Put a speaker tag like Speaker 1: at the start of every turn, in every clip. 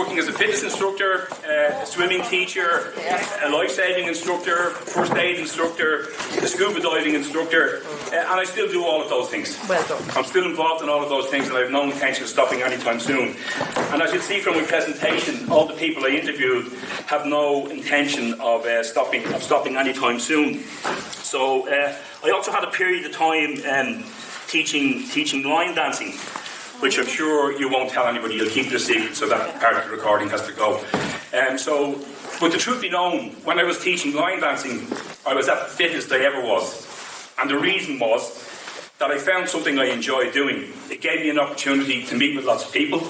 Speaker 1: working as a fitness instructor, a swimming teacher, a life-saving instructor, first aid instructor, a scuba diving instructor, and I still do all of those things.
Speaker 2: Well done.
Speaker 1: I'm still involved in all of those things, and I have no intention of stopping anytime soon. And as you'll see from my presentation, all the people I interviewed have no intention of stopping anytime soon. So I also had a period of time teaching line dancing, which I'm sure you won't tell anybody. You'll keep it a secret, so that part of the recording has to go. But the truth be known, when I was teaching line dancing, I was at the fittest I ever was. And the reason was that I found something I enjoyed doing. It gave me an opportunity to meet with lots of people.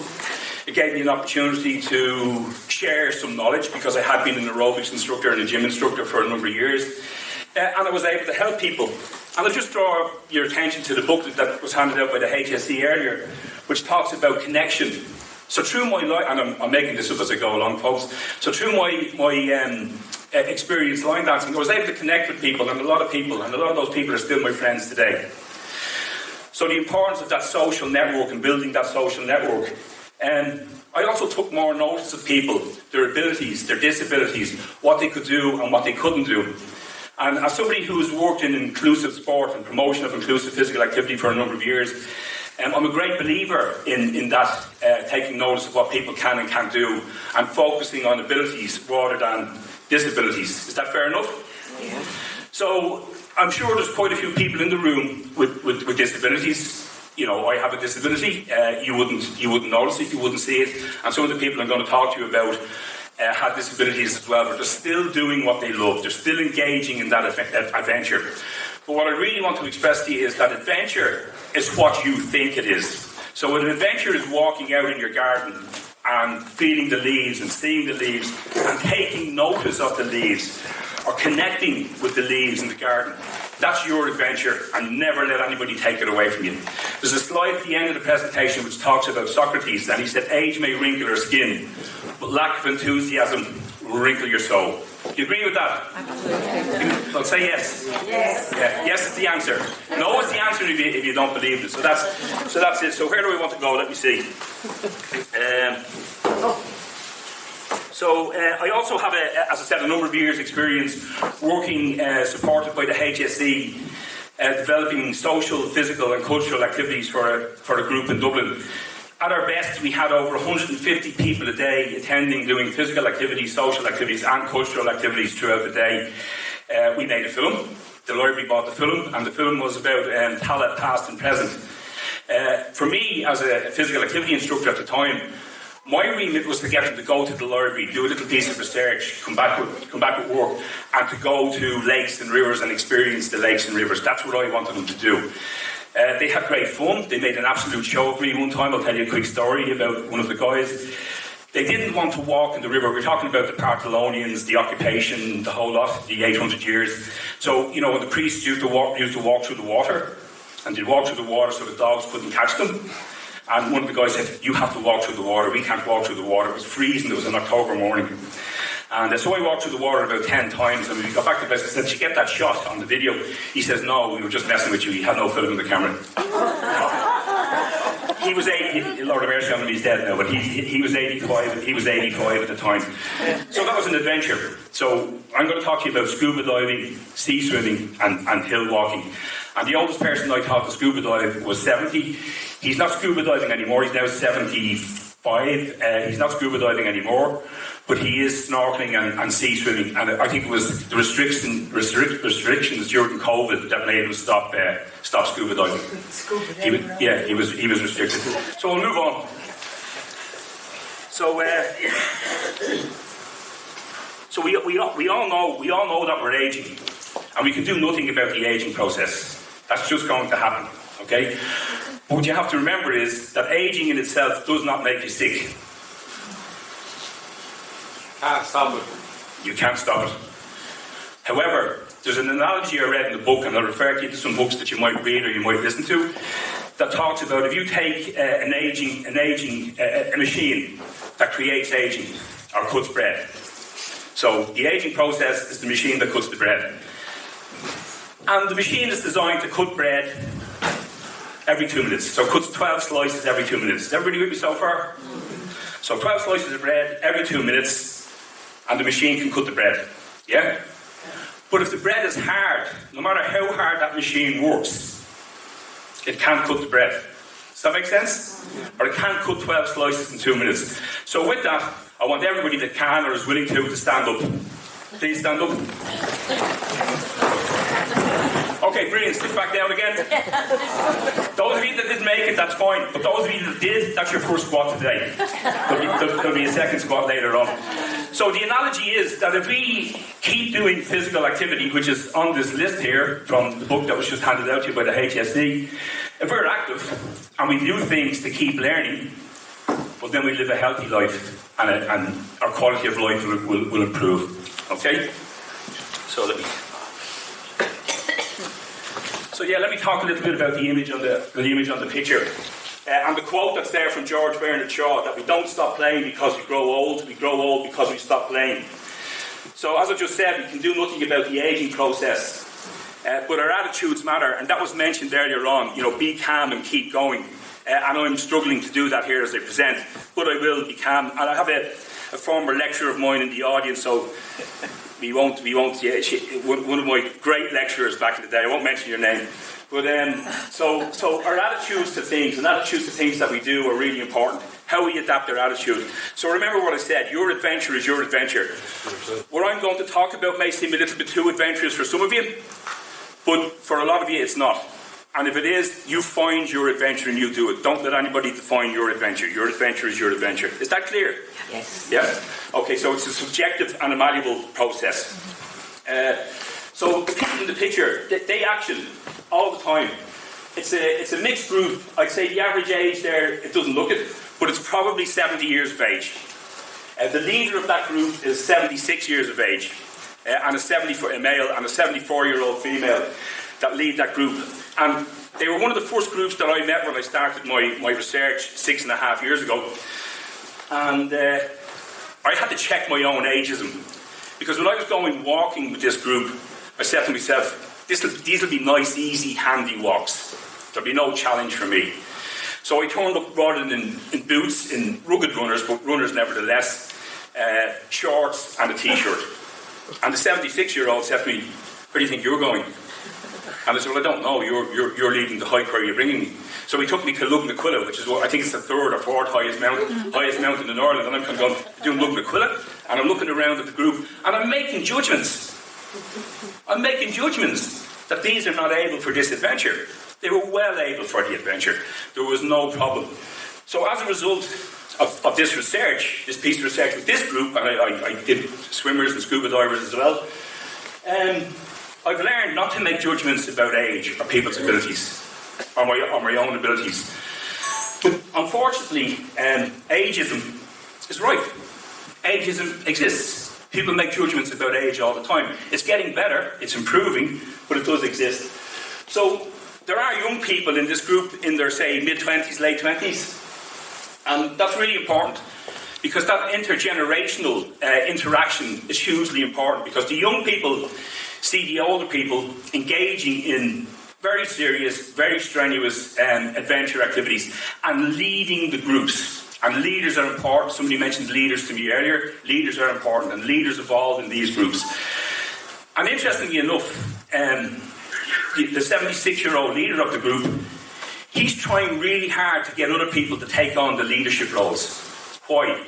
Speaker 1: It gave me an opportunity to share some knowledge, because I had been an aerobics instructor and a gym instructor for a number of years. And I was able to help people. And I'll just draw your attention to the booklet that was handed out by the HSE earlier, which talks about connection. So through my life, and I'm making this up as I go along, folks. So through my experience line dancing, I was able to connect with people, and a lot of those people are still my friends today. So the importance of that social network and building that social network. I also took more notice of people, their abilities, their disabilities, what they could do and what they couldn't do. And as somebody who's worked in inclusive sport and promotion of inclusive physical activity for a number of years, I'm a great believer in that, taking notice of what people can and can't do, and focusing on abilities rather than disabilities. Is that fair enough?
Speaker 2: Yeah.
Speaker 1: So I'm sure there's quite a few people in the room with disabilities. You know, I have a disability. You wouldn't notice it, you wouldn't see it. And some of the people I'm going to talk to you about had disabilities as well, but they're still doing what they love. They're still engaging in that adventure. But what I really want to express to you is that adventure is what you think it is. So an adventure is walking out in your garden and feeling the leaves and seeing the leaves and taking notice of the leaves, or connecting with the leaves in the garden. That's your adventure, and never let anybody take it away from you. There's a slide at the end of the presentation which talks about Socrates, and he said, age may wrinkle your skin, but lack of enthusiasm will wrinkle your soul. Do you agree with that?
Speaker 2: Absolutely.
Speaker 1: So say yes.
Speaker 2: Yes.
Speaker 1: Yeah, yes is the answer. No is the answer if you don't believe it. So that's it. So where do we want to go? Let me see. I also have, as I said, a number of years' experience working, supported by the HSE, developing social, physical and cultural activities for a group in Dublin. At our best, we had over 150 people a day attending, doing physical activities, social activities and cultural activities throughout the day. We made a film. The library bought the film, and the film was about talent past and present. For me, as a physical activity instructor at the time, my remit was to get them to go to the library, do a little piece of research, come back with work, and to go to lakes and rivers and experience the lakes and rivers. That's what I wanted them to do. They had great fun. They made an absolute show of me one time. I'll tell you a quick story about one of the guys. They didn't want to walk in the river. We're talking about the Partholonians, the occupation, the whole lot, the 800 years. So, you know, when the priests used to walk through the water, and they'd walk through the water so the dogs couldn't catch them. And one of the guys said, you have to walk through the water. We can't walk through the water. It was freezing. It was an October morning. And so I walked through the water about 10 times, and when we got back to the place, I said, did you get that shot on the video? He says, no, we were just messing with you. He had no film in the camera. He was 80, Lord of mercy on him, he's dead now, but he was 85, he was 85 at the time. So that was an adventure. So I'm going to talk to you about scuba diving, sea swimming and hill walking. And the oldest person I taught to scuba dive was 70. He's not scuba diving anymore, he's now 75. He's not scuba diving anymore, but he is snorkeling and sea swimming. And I think it was the restrictions during COVID that made him stop scuba diving. He was restricted. So we'll move on. So we all know that we're aging, and we can do nothing about the aging process. That's just going to happen. Okay. But what you have to remember is that aging in itself does not make you sick.
Speaker 3: Can't stop it.
Speaker 1: You can't stop it. However, there's an analogy I read in the book, and I'll refer you to some books that you might read or you might listen to, that talks about if you take a machine that creates aging or cuts bread. So the aging process is the machine that cuts the bread. And the machine is designed to cut bread every 2 minutes. So it cuts 12 slices every 2 minutes. Is everybody with me so far? So 12 slices of bread every 2 minutes, and the machine can cut the bread. Yeah? But if the bread is hard, no matter how hard that machine works, it can't cut the bread. Does that make sense? Or it can't cut 12 slices in 2 minutes. So with that, I want everybody that can or is willing to stand up. Please stand up. Okay, brilliant. Sit back down again. Those of you that didn't make it, that's fine. But those of you that did, that's your first squat today. There'll be a second squat later on. So the analogy is that if we keep doing physical activity, which is on this list here from the book that was just handed out to you by the HSE, if we're active and we do things to keep learning, well, then we live a healthy life and our quality of life will improve. Okay? So let me talk a little bit about the image on the picture. And the quote that's there from George Bernard Shaw, that we don't stop playing because we grow old because we stop playing. So as I just said, we can do nothing about the ageing process, but our attitudes matter, and that was mentioned earlier on. Be calm and keep going. And I'm struggling to do that here as I present, but I will be calm. And I have a former lecturer of mine in the audience, so we won't. One of my great lecturers back in the day. I won't mention your name. But so our attitudes to things and attitudes to things that we do are really important. How we adapt our attitude. So remember what I said. Your adventure is your adventure. What I'm going to talk about may seem a little bit too adventurous for some of you, but for a lot of you, it's not. And if it is, you find your adventure and you do it. Don't let anybody define your adventure. Your adventure is your adventure. Is that clear?
Speaker 2: Yes.
Speaker 1: Yeah? Okay, so it's a subjective and a malleable process. So the people in the picture, they action all the time. It's a mixed group. I'd say the average age there, it doesn't look it, but it's probably 70 years of age. The leader of that group is 76 years of age, and a male and a 74-year-old female that lead that group. And they were one of the first groups that I met when I started my research 6.5 years ago. And I had to check my own ageism, because when I was going walking with this group, I said to myself, these will be nice, easy, handy walks. There'll be no challenge for me. So I turned up rather than in boots, in rugged runners, but runners nevertheless, shorts and a t-shirt. And the 76-year-old said to me, "Where do you think you're going?" And I said, "Well, I don't know. You're leading the hike. Where are you bringing me?" So he took me to Lugnaquilla, which is what I think it's the third or fourth highest mountain in Ireland. And I'm kind of going, doing Lugnaquilla, and I'm looking around at the group, and I'm making judgments. That these are not able for this adventure. They were well able for the adventure. There was no problem. So as a result of this research, this piece of research with this group, and I did swimmers and scuba divers as well, I've learned not to make judgments about age or people's abilities, or my own abilities. But unfortunately, ageism is rife. Ageism exists. People make judgments about age all the time. It's getting better, it's improving, but it does exist. So there are young people in this group in their, say, mid-20s, late 20s. And that's really important, because that intergenerational interaction is hugely important, because the young people see the older people engaging in very serious, very strenuous adventure activities and leading the groups. And leaders are important. Somebody mentioned leaders to me earlier. Leaders are important, and leaders evolve in these groups. And interestingly enough, the 76-year-old leader of the group, he's trying really hard to get other people to take on the leadership roles. Why?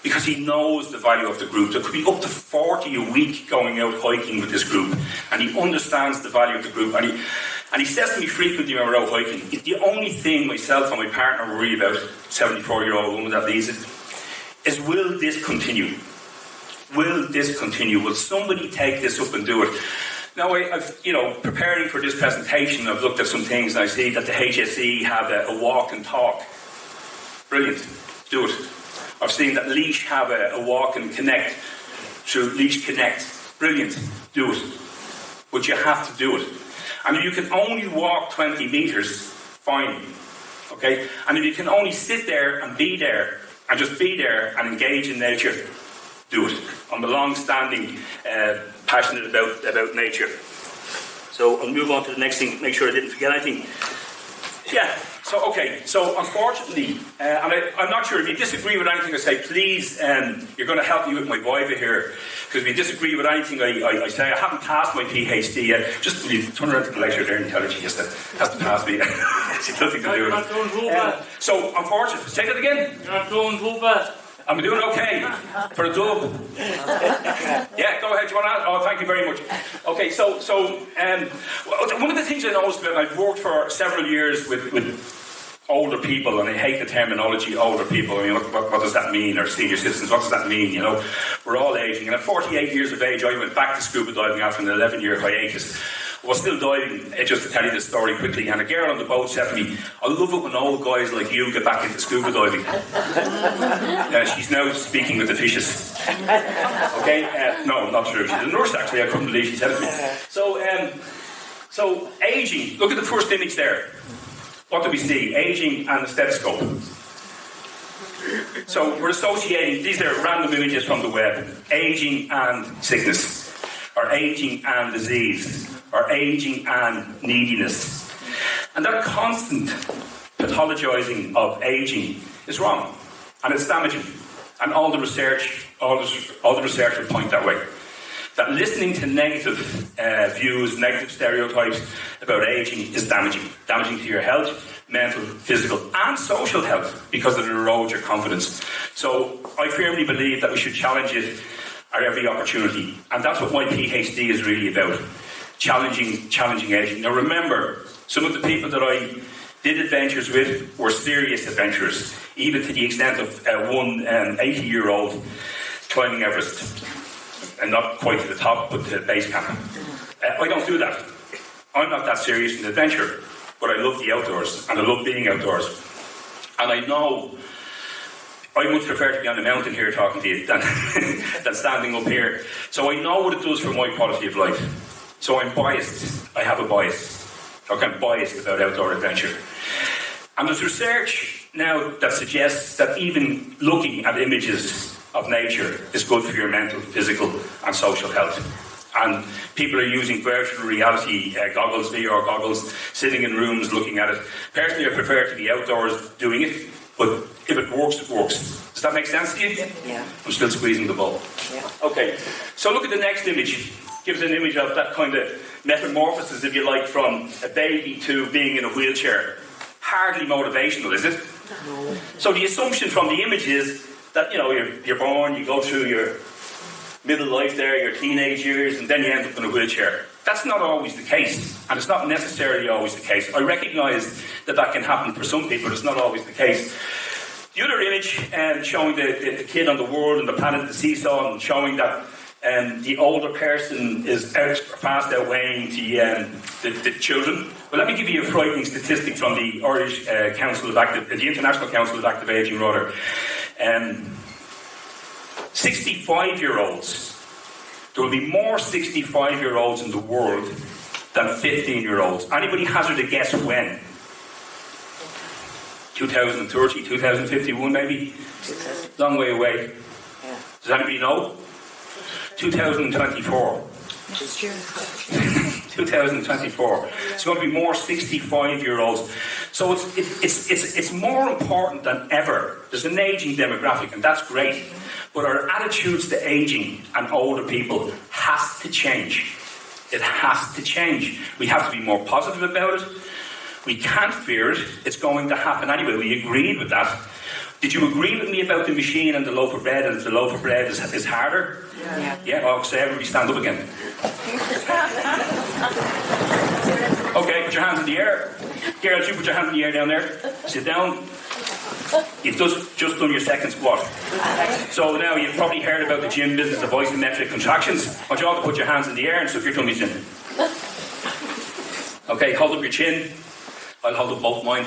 Speaker 1: Because he knows the value of the group. There could be up to 40 a week going out hiking with this group, and he understands the value of the group. And he says to me frequently when we're out hiking, the only thing myself and my partner worry about, 74-year-old woman that leads it, is will this continue? Will this continue? Will somebody take this up and do it? Now, I've preparing for this presentation, I've looked at some things, and I see that the HSE have a walk and talk. Brilliant. Do it. I've seen that Leash have a walk and connect through Leash Connect. Brilliant. Do it. But you have to do it. And if you can only walk 20 metres, fine. Okay? And if you can only sit there and just be there and engage in nature, do it. I'm a long-standing passionate about nature. So I'll move on to the next thing, make sure I didn't forget anything. Yeah, So unfortunately, and I'm not sure if you disagree with anything I say, please, you're going to help me with my viva here, because if you disagree with anything I say, I haven't passed my PhD yet. Just turn around to the lecturer there and tell her she has to pass me. She's nothing to do with it. So unfortunately, say that again.
Speaker 2: You're not doing too bad.
Speaker 1: I'm doing okay for a dub. Yeah, go ahead. Do you want to ask? Oh, thank you very much. Okay, so one of the things I noticed about, I've worked for several years with older people, and I hate the terminology older people. I mean, what does that mean? Or senior citizens, what does that mean? You know, we're all aging. And at 48 years of age, I went back to scuba diving after an 11-year hiatus. I was still diving, just to tell you this story quickly, and a girl on the boat said to me, I love it when old guys like you get back into scuba diving. She's now speaking with the fishes. Okay? No, not true. She's a nurse, actually. I couldn't believe she said it to me. So aging, look at the first image there. What do we see? Aging and a stethoscope. So we're associating, these are random images from the web. Aging and sickness. Or aging and disease, or aging and neediness. And that constant pathologizing of aging is wrong, and it's damaging. And all the research would point that way. That listening to negative views, negative stereotypes about aging is damaging to your health, mental, physical, and social health, because it erodes your confidence. So I firmly believe that we should challenge it at every opportunity, and that's what my PhD is really about, challenging aging. Now remember, some of the people that I did adventures with were serious adventurers, even to the extent of one 80-year-old climbing Everest, and not quite to the top, but to base camp. I don't do that. I'm not that serious an adventure, but I love the outdoors, and I love being outdoors. And I know I much prefer to be on the mountain here talking to you than standing up here. So I know what it does for my quality of life. So I'm biased. I have a bias. Okay, I'm biased about outdoor adventure. And there's research now that suggests that even looking at images of nature is good for your mental, physical and social health. And people are using virtual reality goggles, VR goggles, sitting in rooms looking at it. Personally, I prefer to be outdoors doing it. But if it works, it works. Does that make sense to you?
Speaker 3: Yeah.
Speaker 1: I'm still squeezing the ball.
Speaker 3: Yeah.
Speaker 1: Okay, so look at the next image. Gives an image of that kind of metamorphosis, if you like, from a baby to being in a wheelchair. Hardly motivational, is it?
Speaker 3: No.
Speaker 1: So the assumption from the image is that, you know, you're born, you go through your middle life there, your teenage years, and then you end up in a wheelchair. That's not always the case, and it's not necessarily always the case. I recognise that can happen for some people, it's not always the case. The other image showing the kid on the world and the planet, the seesaw, and showing that the older person is fast outweighing the children. Well, let me give you a frightening statistic from the Irish the International Council of Active Ageing, rather. 65-year-olds. There will be more 65-year-olds in the world than 15-year-olds. Anybody hazard a guess when? 2030, 2051 maybe? Long way away.
Speaker 3: Yeah.
Speaker 1: Does anybody know? 2024. 2024. It's going to be more 65-year-olds. So it's more important than ever. There's an ageing demographic, and that's great. But our attitudes to ageing and older people has to change. It has to change. We have to be more positive about it. We can't fear it. It's going to happen anyway. We agreed with that. Did you agree with me about the machine and the loaf of bread, and if the loaf of bread is harder?
Speaker 3: Yeah.
Speaker 1: Yeah? Oh, so everybody stand up again. Okay, put your hands in the air. Gerald, you put your hands in the air down there. Sit down. You've just done your second squat. So now you've probably heard about the gym business of isometric contractions. I want you all to put your hands in the air and stuff your tummies in. Okay, hold up your chin. I'll hold up both mine.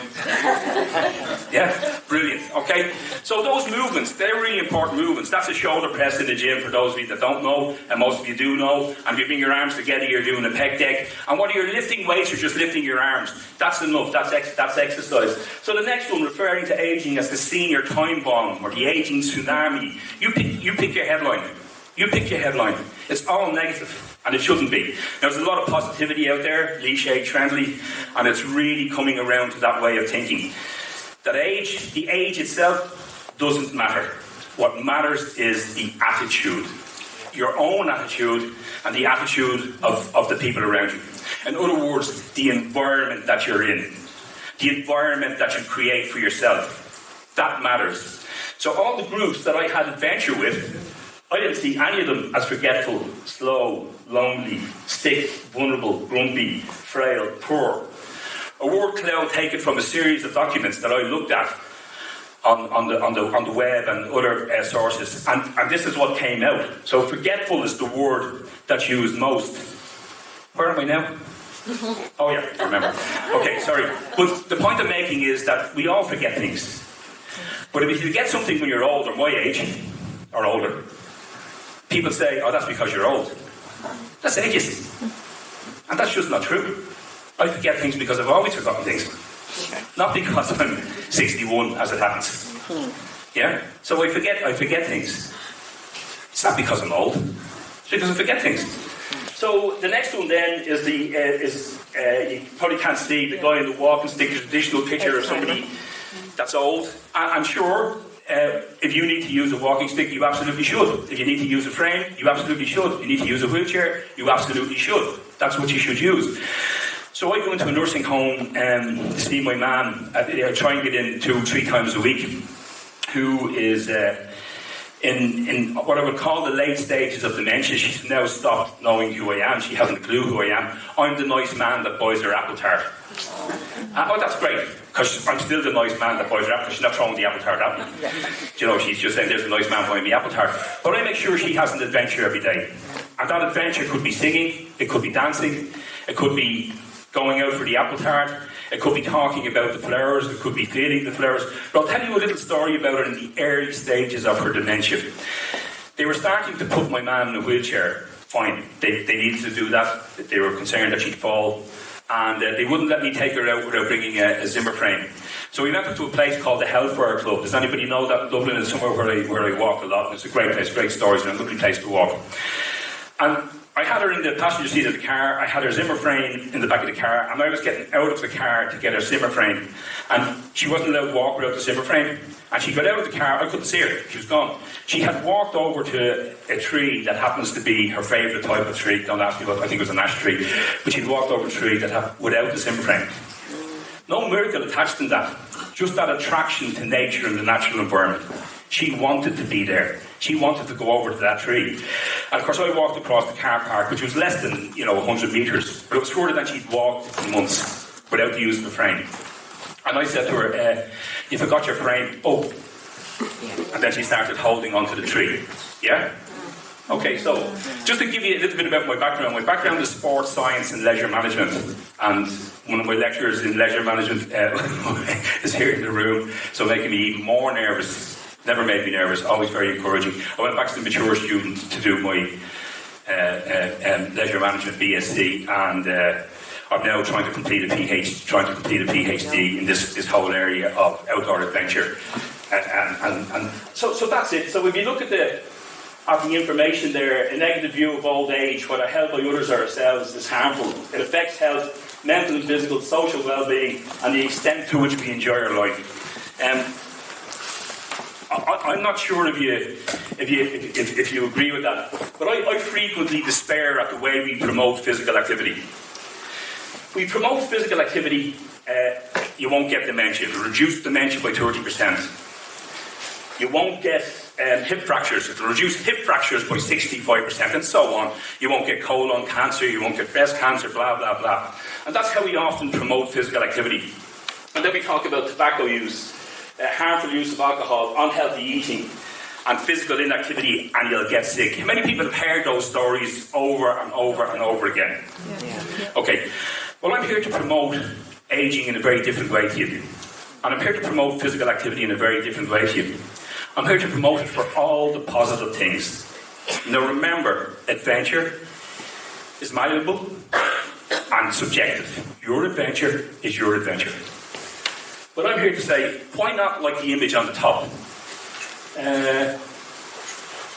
Speaker 1: Yeah, brilliant. Okay, so those movements, they're really important movements. That's a shoulder press in the gym for those of you that don't know, and most of you do know. And you bring your arms together, you're doing a pec deck. And whether you're lifting weights or just lifting your arms, that's enough. That's exercise. So the next one, referring to aging as the senior time bomb or the aging tsunami. You pick your headline. You pick your headline. It's all negative. And it shouldn't be. There's a lot of positivity out there, cliche, trendy, and it's really coming around to that way of thinking. That the age itself doesn't matter. What matters is the attitude. Your own attitude and the attitude of the people around you. In other words, the environment that you're in. The environment that you create for yourself. That matters. So all the groups that I had adventure with, I didn't see any of them as forgetful, slow, lonely, sick, vulnerable, grumpy, frail, poor. A word cloud taken from a series of documents that I looked at on the web and other sources, and this is what came out. So forgetful is the word that's used most. Where am I now? Oh yeah, I remember. Okay, sorry. But the point I'm making is that we all forget things. But if you forget something when you're older, my age, or older, people say, oh, that's because you're old. That's ageism. And that's just not true. I forget things because I've always forgotten things. Not because I'm 61, as it happens. Yeah? So I forget things. It's not because I'm old. It's because I forget things. So the next one then is you probably can't see the guy in the walking stick, a traditional picture of somebody that's old. I'm sure if you need to use a walking stick, you absolutely should. If you need to use a frame, you absolutely should. If you need to use a wheelchair, you absolutely should. That's what you should use. So I go into a nursing home to see my mum. I try and get in 2-3 times a week, who is in what I would call the late stages of dementia. She's now stopped knowing who I am. She hasn't a clue who I am. I'm the nice man that buys her apple tart. Oh, that's great, because I'm still the nice man that buys her apple tart. She's not throwing the apple tart at me. You know, she's just saying, there's a nice man buying me apple tart. But I make sure she has an adventure every day. And that adventure could be singing, it could be dancing, it could be going out for the apple tart, it could be talking about the flowers, it could be feeding the flowers. But I'll tell you a little story about her in the early stages of her dementia. They were starting to put my mum in a wheelchair. Fine, they needed to do that. They were concerned that she'd fall. And they wouldn't let me take her out without bringing a Zimmer frame. So we went to a place called the Hellfire Club. Does anybody know that? Dublin is somewhere where I walk a lot. And it's a great place, great stories, and a lovely place to walk. And I had her in the passenger seat of the car. I had her Zimmer frame in the back of the car, and I was getting out of the car to get her Zimmer frame. And she wasn't allowed to walk without the Zimmer frame. And she got out of the car. I couldn't see her. She was gone. She had walked over to a tree that happens to be her favourite type of tree. Don't ask me what. I think it was an ash tree. But she'd walked over a tree without the Zimmer frame. No miracle attached in that. Just that attraction to nature and the natural environment. She wanted to be there. She wanted to go over to that tree. And of course I walked across the car park, which was less than 100 metres. But it was further than she'd walked for months without the use of the frame. And I said to her, you forgot your frame. Oh. And then she started holding onto the tree. Yeah? Okay, so just to give you a little bit about my background is sports science and leisure management. And one of my lecturers in leisure management is here in the room, so making me even more nervous. Never made me nervous, always very encouraging. I went back to the mature student to do my leisure management BSc, and I'm now trying to complete a PhD in this whole area of outdoor adventure. And so that's it. So if you look at the information there, a negative view of old age, whether held by others or ourselves, is harmful. It affects health, mental and physical, social well-being, and the extent to which we enjoy our life. I'm not sure if you agree with that, but I frequently despair at the way we promote physical activity. We promote physical activity, you won't get dementia. It'll reduce dementia by 30%. You won't get hip fractures. It'll reduce hip fractures by 65%, and so on. You won't get colon cancer, you won't get breast cancer, blah, blah, blah. And that's how we often promote physical activity. And then we talk about tobacco use, harmful use of alcohol, unhealthy eating, and physical inactivity, and you'll get sick. Many people have heard those stories over and over and over again. Okay, well, I'm here to promote ageing in a very different way to you. And I'm here to promote physical activity in a very different way to you. I'm here to promote it for all the positive things. Now remember, adventure is malleable and subjective. Your adventure is your adventure. But I'm here to say, why not like the image on the top?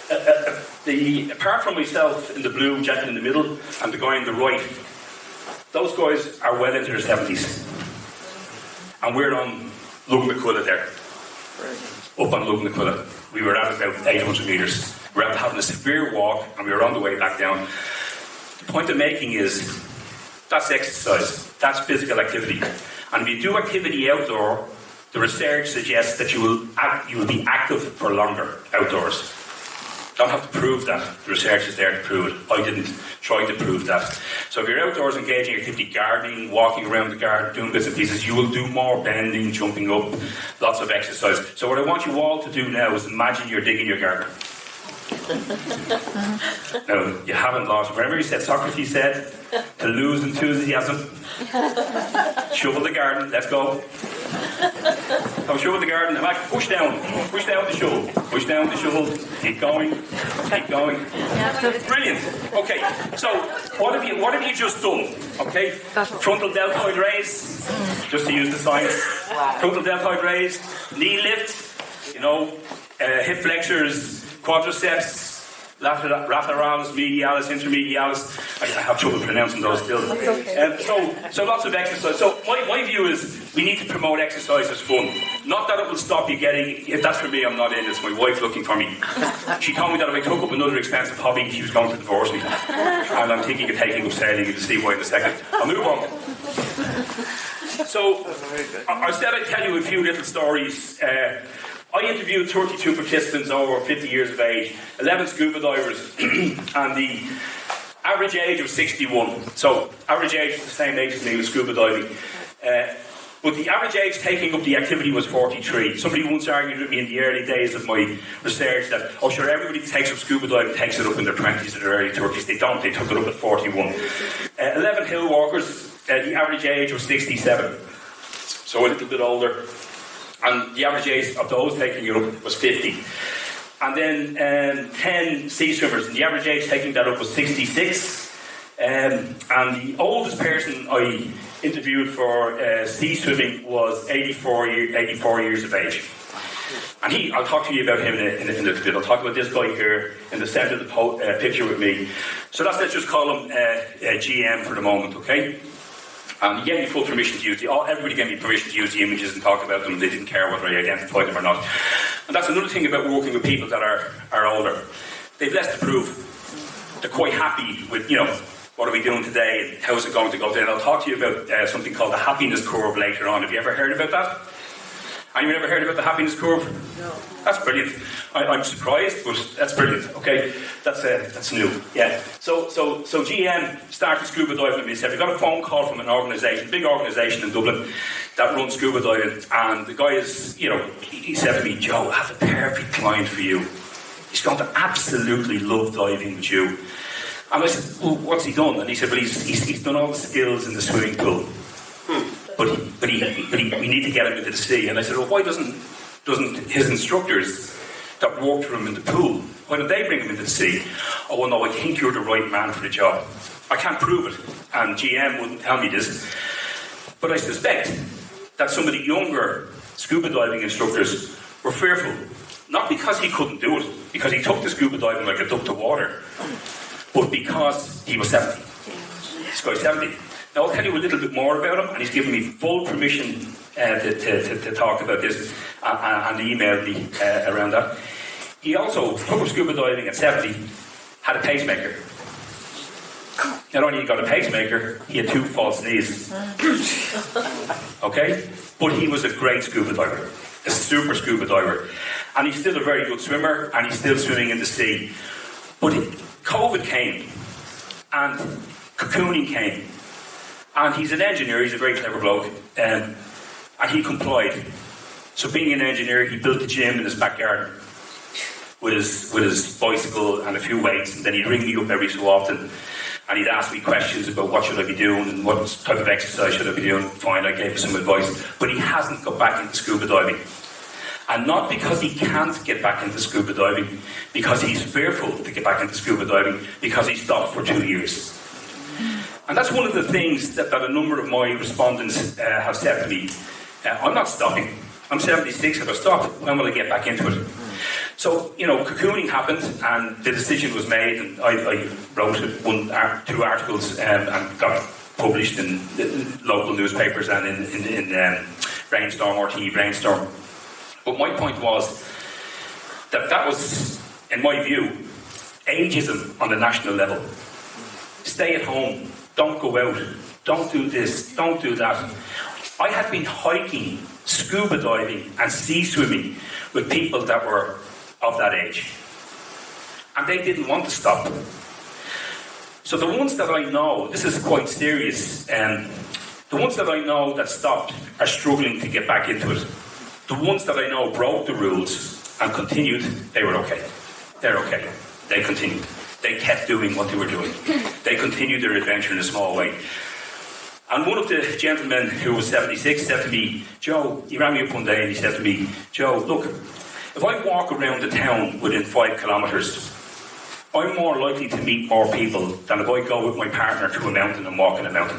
Speaker 1: apart from myself in the blue, jacket in the middle, and the guy in the right, those guys are well into their 70s. And we're on Lugnaculla there. Up on Lugnaculla. We were at about 800 metres. We were having a severe walk, and we were on the way back down. The point I'm making is, that's exercise. That's physical activity. And if you do activity outdoor, the research suggests that you will be active for longer outdoors. Don't have to prove that. The research is there to prove it. I didn't try to prove that. So if you're outdoors engaging in activity, gardening, walking around the garden, doing bits and pieces, you will do more bending, jumping up, lots of exercise. So what I want you all to do now is imagine you're digging your garden. Now, you haven't lost. Remember, Socrates said, to lose enthusiasm, shovel the garden, let's go. Now, shovel the garden, push down the shovel, keep going. Brilliant. Okay, so what have you just done? Okay, frontal deltoid raise, just to use the science. Frontal deltoid raise, knee lift, hip flexors, quadriceps, lateralis, medialis, intermedialis. I have trouble pronouncing those still. So lots of exercise. So my view is we need to promote exercise as fun. Not that it will stop you getting, if that's for me, I'm not in, it's my wife looking for me. She told me that if I took up another expensive hobby, she was going to divorce me. And I'm thinking of taking up sailing, you'll see why in a second. I'll move on. So, I said I'd tell you a few little stories. I interviewed 32 participants over 50 years of age, 11 scuba divers, and the average age was 61. So, average age is the same age as me with scuba diving. But the average age taking up the activity was 43. Somebody once argued with me in the early days of my research that, everybody who takes up scuba diving takes it up in their 20s or their early 30s. They don't, they took it up at 41. 11 hill walkers, the average age was 67. So a little bit older. And the average age of those taking it up was 50. And then 10 sea swimmers, and the average age taking that up was 66. And the oldest person I interviewed for sea swimming was 84 years of age. And I'll talk to you about him in a little bit. I'll talk about this guy here in the centre of the picture with me. So let's just call him GM for the moment, okay? And he gave me full permission to use everybody gave me permission to use the images and talk about them. They didn't care whether I identified them or not. And that's another thing about working with people that are older. They've less to prove. They're quite happy with, what are we doing today and how's it going to go today. And I'll talk to you about something called the happiness curve later on. Have you ever heard about that? Have you ever heard about the happiness curve? No. That's brilliant. I'm surprised, but that's brilliant. Okay, that's new. Yeah. So GM started scuba diving with me. He said, we got a phone call from an organisation, big organisation in Dublin, that runs scuba diving. And the guy is, he said to me, Joe, I have a perfect client for you. He's going to absolutely love diving with you. And I said, well, what's he done? And he said, well, he's done all the skills in the swimming pool. But we need to get him into the sea. And I said, well, why doesn't his instructors that worked for him in the pool, why don't they bring him into the sea? Oh, well, no, I think you're the right man for the job. I can't prove it, and GM wouldn't tell me this. But I suspect that some of the younger scuba diving instructors were fearful. Not because he couldn't do it, because he took the scuba diving like a duck to water, but because he was 70. This guy's 70. Now, I'll tell you a little bit more about him, and he's given me full permission to talk about this and emailed me around that. He also took up scuba diving at 70, had a pacemaker. Not only he got a pacemaker, he had 2 false knees. Okay? But he was a great scuba diver, a super scuba diver. And he's still a very good swimmer, and he's still swimming in the sea. But COVID came, and cocooning came. And he's an engineer, he's a very clever bloke, and he complied. So being an engineer, he built a gym in his backyard with his bicycle and a few weights, and then he'd ring me up every so often, and he'd ask me questions about what should I be doing and what type of exercise should I be doing. Fine, I gave him some advice. But he hasn't got back into scuba diving. And not because he can't get back into scuba diving, because he's fearful to get back into scuba diving, because he stopped for 2 years. And that's one of the things that a number of my respondents have said to me. I'm not stopping. I'm 76. If I stop, when will I get back into it? So, cocooning happened, and the decision was made, and I wrote 2 articles and got published in local newspapers and in Brainstorm, RTE Brainstorm. But my point was that was, in my view, ageism on the national level. Stay at home, don't go out, don't do this, don't do that. I had been hiking, scuba diving and sea swimming with people that were of that age. And they didn't want to stop. So the ones that I know, this is quite serious, the ones that I know that stopped are struggling to get back into it. The ones that I know broke the rules and continued, they were okay. They're okay. They continued. They kept doing what they were doing. They continued their adventure in a small way. And one of the gentlemen who was 76 said to me, Joe, he rang me up one day and he said to me, Joe, look, if I walk around the town within 5 kilometres, I'm more likely to meet more people than if I go with my partner to a mountain and walk in a mountain.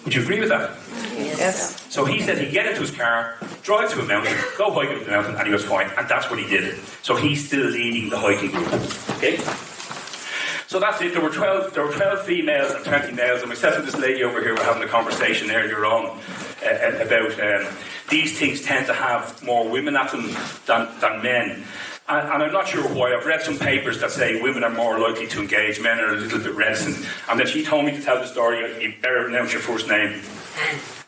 Speaker 1: Would you agree with that?
Speaker 2: Yes.
Speaker 1: So he said he'd get into his car, drive to a mountain, go hiking up the mountain, and he was fine. And that's what he did. So he's still leading the hiking group. Okay? So that's it. There were 12 females and 20 males, and myself and this lady over here were having a conversation earlier on about these things tend to have more women at them than men. And I'm not sure why. I've read some papers that say women are more likely to engage, men are a little bit reticent. And then she told me to tell the story. You better announce your first name.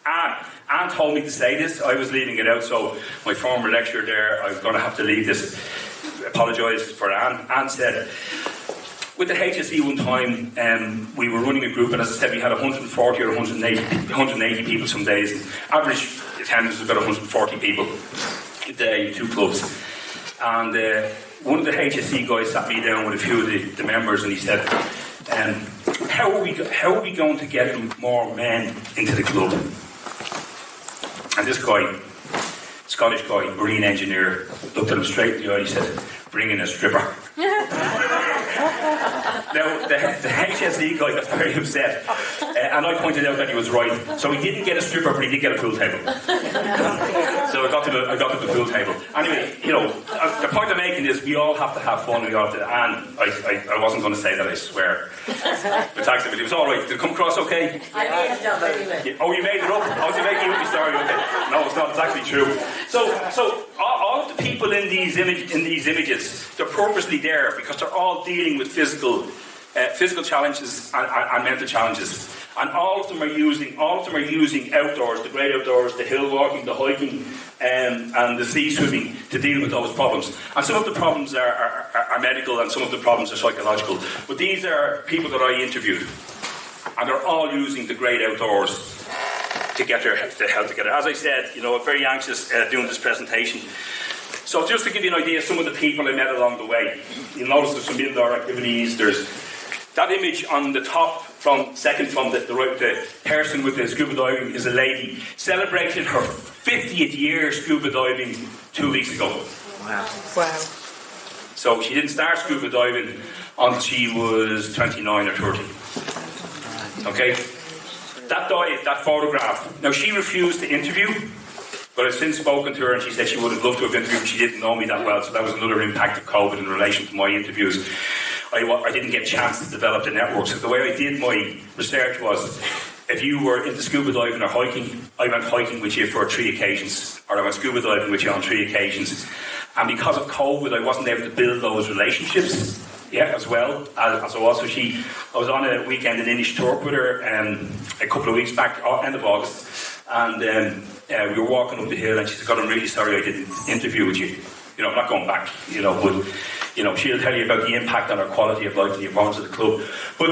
Speaker 1: Anne. Anne told me to say this. I was leaving it out, so my former lecturer there, I'm going to have to leave this. Apologise for Anne. Anne said, with the HSE one time, we were running a group, and as I said, we had 140 or 180 people some days. Average attendance was about 140 people a day, 2 clubs. And one of the HSE guys sat me down with a few of the members, and he said, how are we going to get more men into the club? And this guy, Scottish guy, marine engineer, looked at him straight in the eye and he said, bring in a stripper. Now, the HSE guy got very upset, and I pointed out that he was right. So he didn't get a stripper, but he did get a pool table. So I got to the pool table. Anyway, the point I'm making is we all have to have fun. We all have to, and I wasn't going to say that, I swear. But it was all right. Did it come across okay?
Speaker 2: I made it up anyway.
Speaker 1: Oh, you made it up? Oh, you making up your story? Okay. No, it's not. It's actually true. So all of the people in these images, they're purposely there because they're all dealing with physical challenges and mental challenges, and all of them are using outdoors, the great outdoors, the hill walking, the hiking, and the sea swimming to deal with those problems. And some of the problems are medical, and some of the problems are psychological. But these are people that I interviewed, and they're all using the great outdoors to get their health together. As I said, I'm very anxious doing this presentation. So just to give you an idea of some of the people I met along the way, you'll notice there's some indoor activities. There's that image on the top, second from the right, the person with the scuba diving is a lady. Celebrated her 50th year scuba diving 2 weeks ago.
Speaker 2: Wow.
Speaker 1: So she didn't start scuba diving until she was 29 or 30. Okay? That photograph. Now, she refused to interview, but I've since spoken to her, and she said she would have loved to have interviewed, but she didn't know me that well, so that was another impact of COVID in relation to my interviews. I didn't get a chance to develop the network, so the way I did my research was, if you were into scuba diving or hiking, I went hiking with you for 3 occasions, or I went scuba diving with you on 3 occasions. And because of COVID, I wasn't able to build those relationships as well as I was. So I was on a weekend in Inishturk with her a couple of weeks back, end of August, and we were walking up the hill, and she said, God, I'm really sorry I didn't interview with you. I'm not going back, but she'll tell you about the impact on our quality of life and the importance of the club. But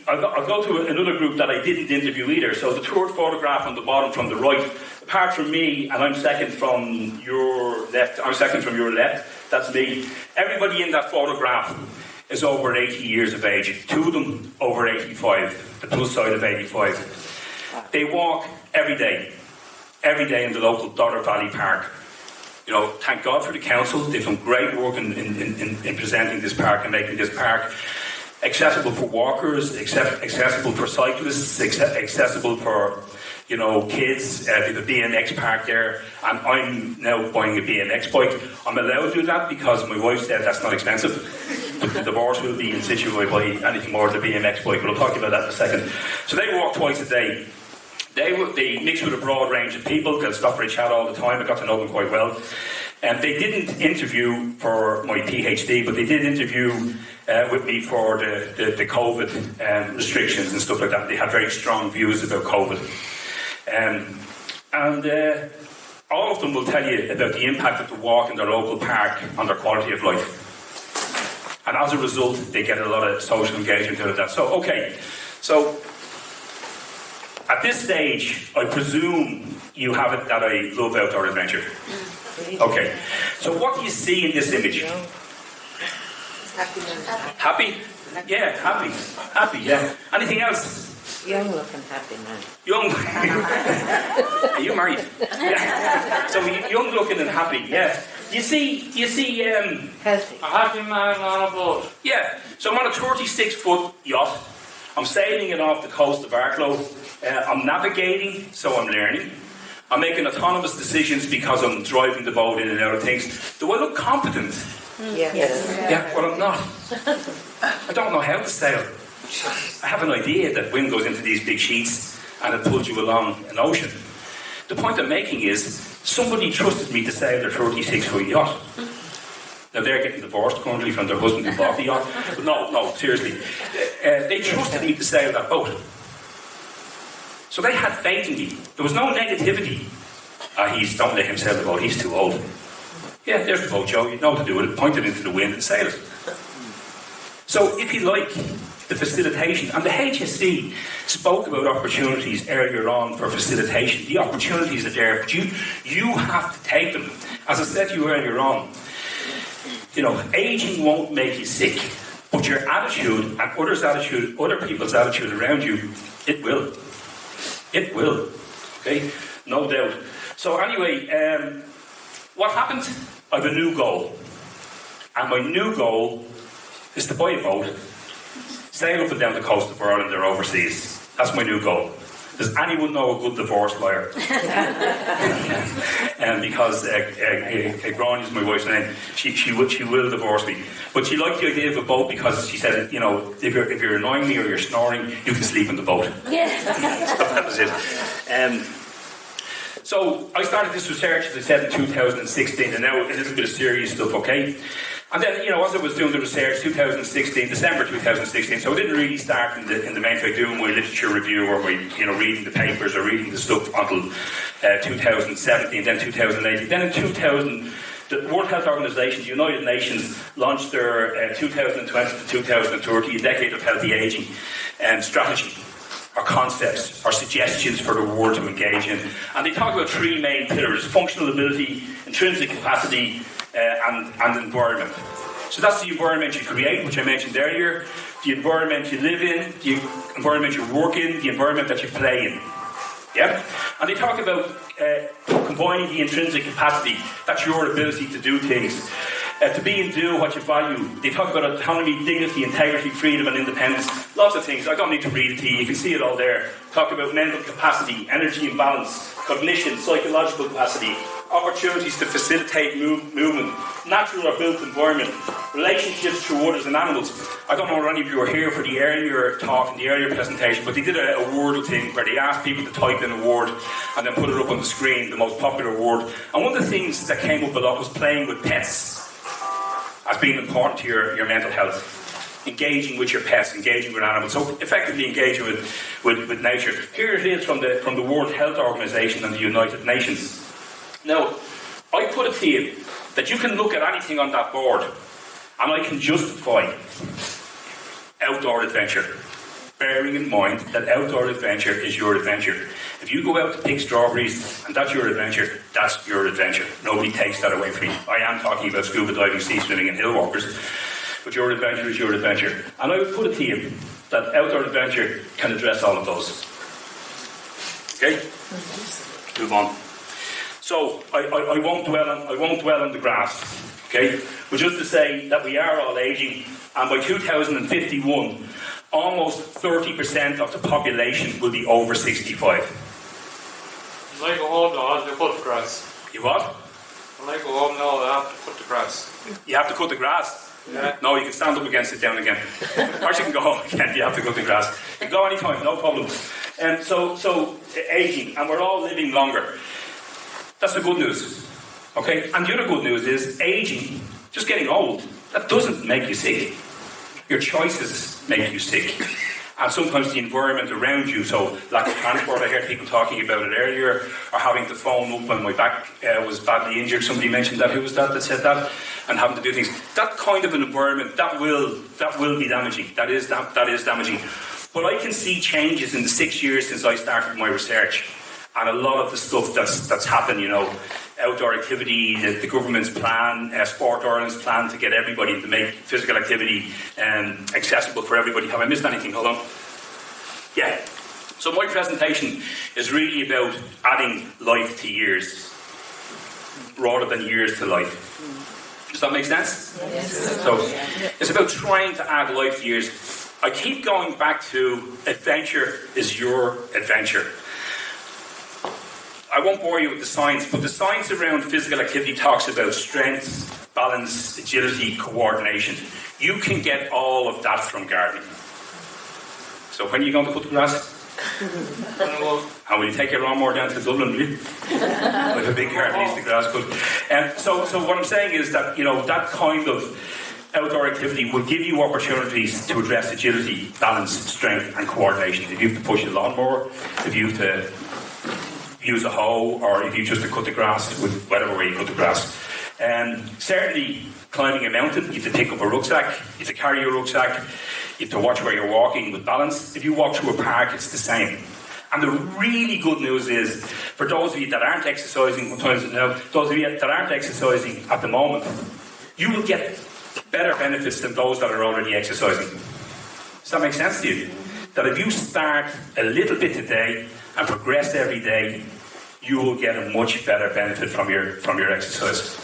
Speaker 1: I'll go to another group that I didn't interview either. So the third photograph on the bottom from the right, apart from me, and I'm second from your left, that's me. Everybody in that photograph is over 80 years of age. 2 of them over 85, the plus side of 85. They walk every day in the local Dodder Valley Park. Thank God for the council. They've done great work in presenting this park and making this park accessible for walkers, accessible for cyclists, accessible for kids, there's a BMX park there, and I'm now buying a BMX bike. I'm allowed to do that because my wife said that's not expensive. But the divorce will be in situ if I buy anything more than a BMX bike, but I'll talk about that in a second. So they walk twice a day. They mix with a broad range of people. They'll stop for a chat all the time. I got to know them quite well. And they didn't interview for my PhD, but they did interview with me for the COVID restrictions and stuff like that. They had very strong views about COVID. All of them will tell you about the impact of the walk in their local park on their quality of life. And as a result, they get a lot of social engagement out of that. So at this stage, I presume you have it that I love outdoor adventure. Okay, so what do you see in this image? Happy? Yeah, happy, yeah. Anything else?
Speaker 2: Young looking happy man.
Speaker 1: Young. Are you married? Yeah. So young looking and happy, yeah. You see
Speaker 2: Healthy.
Speaker 3: A happy man on a boat.
Speaker 1: Yeah. So I'm on a 36-foot yacht. I'm sailing it off the coast of Arklow. I'm navigating, so I'm learning. I'm making autonomous decisions because I'm driving the boat in and out of things. Do I look competent?
Speaker 2: Yeah.
Speaker 1: Yeah, well, I'm not. I don't know how to sail. I have an idea that wind goes into these big sheets and it pulls you along an ocean. The point I'm making is somebody trusted me to sail their 36-foot yacht. Now they're getting divorced currently from their husband who bought the yacht. But no, seriously. They trusted me to sail that boat. So they had faith in me. There was no negativity. Don't let him sail the boat, he's too old. Yeah, there's the boat, Joe, you know what to do with it. Point it into the wind and sail it. So if you like the facilitation, and the HSC spoke about opportunities earlier on for facilitation. The opportunities are there, but you have to take them. As I said to you earlier on, aging won't make you sick, but your attitude and other people's attitude around you, it will. It will. Okay? No doubt. So anyway, what happened? I have a new goal. And my new goal is to buy a boat, sail up and down the coast of Ireland or overseas. That's my new goal. Does anyone know a good divorce lawyer? Because Gráinne is my wife's name. She will divorce me. But she liked the idea of a boat because she said, if you're annoying me or you're snoring, you can sleep in the boat.
Speaker 4: Yeah.
Speaker 1: That was it. So I started this research, as I said, in 2016, and now a little bit of serious stuff, okay? And then, as I was doing the research, December 2016, so I didn't really start in the main thing doing my literature review or my, reading the papers or reading the stuff until 2017, then 2018. Then in 2000, the World Health Organization, the United Nations, launched their 2020 to 2030, a decade of healthy ageing strategy, or concepts, or suggestions for the world to engage in. And they talk about three main pillars: functional ability, intrinsic capacity, and environment. So that's the environment you create, which I mentioned earlier, the environment you live in, the environment you work in, the environment that you play in. Yeah? And they talk about combining the intrinsic capacity, that's your ability to do things, to be and do what you value. They talk about autonomy, dignity, integrity, freedom and independence, lots of things. I don't need to read it to you, you can see it all there. Talk about mental capacity, energy and balance, cognition, psychological capacity, opportunities to facilitate movement, natural or built environment, relationships through others and animals. I don't know if any of you were here for the earlier talk and the earlier presentation, but they did a Wordle thing where they asked people to type in a word and then put it up on the screen, the most popular word. And one of the things that came up a lot was playing with pets as being important to your mental health. Engaging with your pets, engaging with animals, so effectively engaging with nature. Here it is from the World Health Organization and the United Nations. Now, I put it to you that you can look at anything on that board and I can justify outdoor adventure, bearing in mind that outdoor adventure is your adventure. If you go out to pick strawberries and that's your adventure, that's your adventure. Nobody takes that away from you. I am talking about scuba diving, sea swimming and hill walkers, but your adventure is your adventure. And I would put it to you that outdoor adventure can address all of those. Okay? Move on. So I won't dwell on the graphs, okay? But just to say that we are all aging, and by 2051, almost 30% of the population will be over 65.
Speaker 3: When I go home now, I'll cut the grass.
Speaker 1: You what?
Speaker 3: When I go home now, I have to cut the grass.
Speaker 1: You have to cut the grass.
Speaker 3: Yeah.
Speaker 1: No, you can stand up again, sit down again. Or you can go home again, you have to cut the grass. You can go anytime, no problem. So aging, and we're all living longer. That's the good news. Okay? And the other good news is aging, just getting old, that doesn't make you sick. Your choices make you sick. And sometimes the environment around you, so lack of transport, I heard people talking about it earlier, or having to phone up when my back was badly injured. Somebody mentioned that. Who was that said that? And having to do things. That kind of an environment, that will be damaging. That is damaging. But I can see changes in the 6 years since I started my research. And a lot of the stuff that's happened, outdoor activity, the government's plan, Sport Ireland's plan to get everybody to make physical activity accessible for everybody. Have I missed anything? Hold on. Yeah. So my presentation is really about adding life to years rather than years to life. Does that make sense?
Speaker 2: Yes.
Speaker 1: So it's about trying to add life to years. I keep going back to adventure is your adventure. I won't bore you with the science, but the science around physical activity talks about strength, balance, agility, coordination. You can get all of that from gardening. So when are you going to cut the grass? And will you take your lawnmower down to Dublin, will you? With a big garden, needs the grass cut. So what I'm saying is that, that kind of outdoor activity will give you opportunities to address agility, balance, strength and coordination. If you have to push a lawnmower, if you have to use a hoe, or if you just to cut the grass with whatever way you cut the grass. Certainly climbing a mountain, you have to pick up a rucksack, you have to carry your rucksack, you have to watch where you're walking with balance. If you walk through a park, it's the same. And the really good news is, for those of you that aren't exercising, those of you that aren't exercising at the moment, you will get better benefits than those that are already exercising. Does that make sense to you? That if you start a little bit today and progress every day, you will get a much better benefit from your exercise.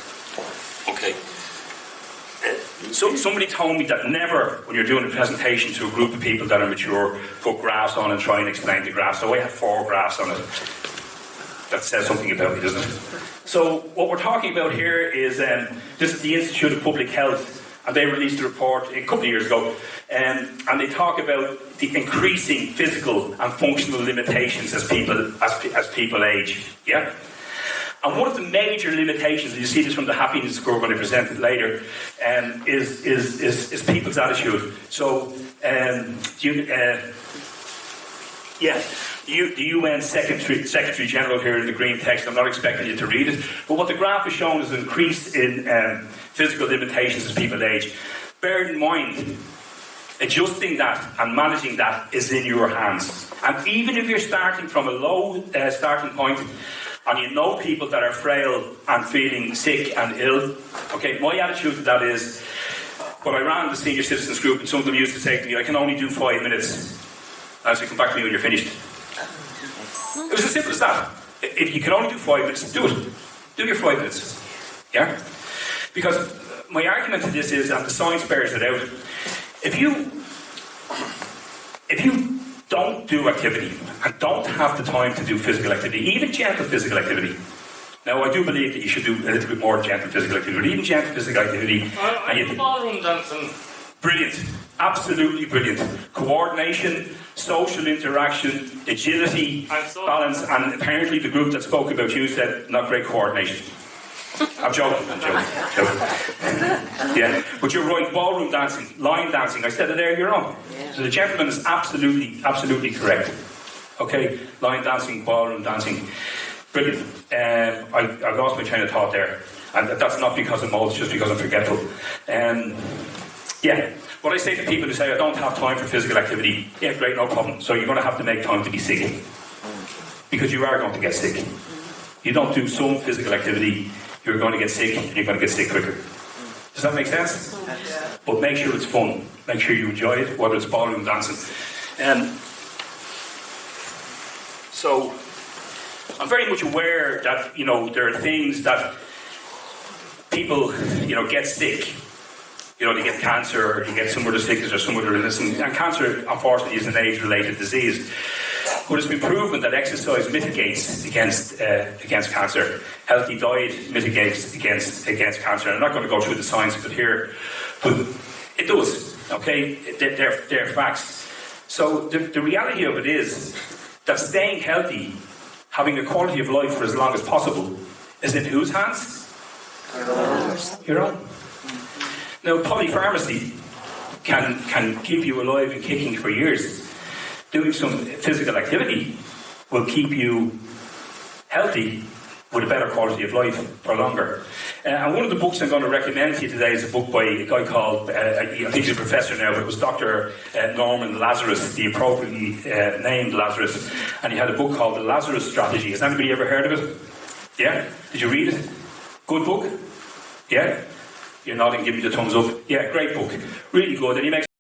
Speaker 1: Okay. So somebody told me that never, when you're doing a presentation to a group of people that are mature, put graphs on and try and explain the graphs. So I have 4 graphs on it. That says something about me, doesn't it? So what we're talking about here is, this is the Institute of Public Health, and they released a report a couple of years ago, and they talk about the increasing physical and functional limitations as people age. Yeah. And one of the major limitations, and you see this from the happiness score when I present it later, is people's attitude. So, the UN Secretary General here in the green text, I'm not expecting you to read it, but what the graph is showing is an increase in physical limitations as people age. Bear in mind, adjusting that and managing that is in your hands. And even if you're starting from a low starting point, and you know people that are frail and feeling sick and ill, okay, my attitude to that is, when I ran the senior citizens group, and some of them used to say to me, I can only do 5 minutes. And so come back to me when you're finished. It was as simple as that. If you can only do 5 minutes, do it. Do your 5 minutes. Yeah? Because my argument to this is, and the science bears it out, if you don't do activity and don't have the time to do physical activity, even gentle physical activity. Now, I do believe that you should do a little bit more gentle physical activity, but even gentle physical activity.
Speaker 3: Ballroom dancing.
Speaker 1: Brilliant. Absolutely brilliant. Coordination, social interaction, agility, balance, and apparently the group that spoke about you said not great coordination. I'm joking. Yeah, but you're right, ballroom dancing, line dancing, I said it earlier on. So the gentleman is absolutely correct. Okay, line dancing, ballroom dancing, brilliant. I lost my train of thought there, and that's not because I'm old, it's just because I'm forgetful. Yeah, what I say to people who say I don't have time for physical activity, yeah, great, no problem. So you're going to have to make time to be sick, because you are going to get sick. You don't do some physical activity, you're going to get sick, and you're going to get sick quicker. Does that make sense? But make sure it's fun. Make sure you enjoy it, whether it's ballroom dancing. So, I'm very much aware that, there are things that people, get sick. They get cancer, or you get some other sickness or some other illness. And cancer, unfortunately, is an age-related disease. But it's been proven that exercise mitigates against cancer. Healthy diet mitigates against cancer. I'm not going to go through the science of it here, but it does. Okay, they're facts. So the reality of it is that staying healthy, having a quality of life for as long as possible, is in whose hands? Your own. Now, polypharmacy can keep you alive and kicking for years. Doing some physical activity will keep you healthy with a better quality of life for longer. And one of the books I'm going to recommend to you today is a book by a guy called, I think he's a professor now, but it was Dr. Norman Lazarus, the appropriately named Lazarus. And he had a book called The Lazarus Strategy. Has anybody ever heard of it? Yeah? Did you read it? Good book? Yeah? You're nodding, giving me the thumbs up. Yeah, great book. Really good. And he makes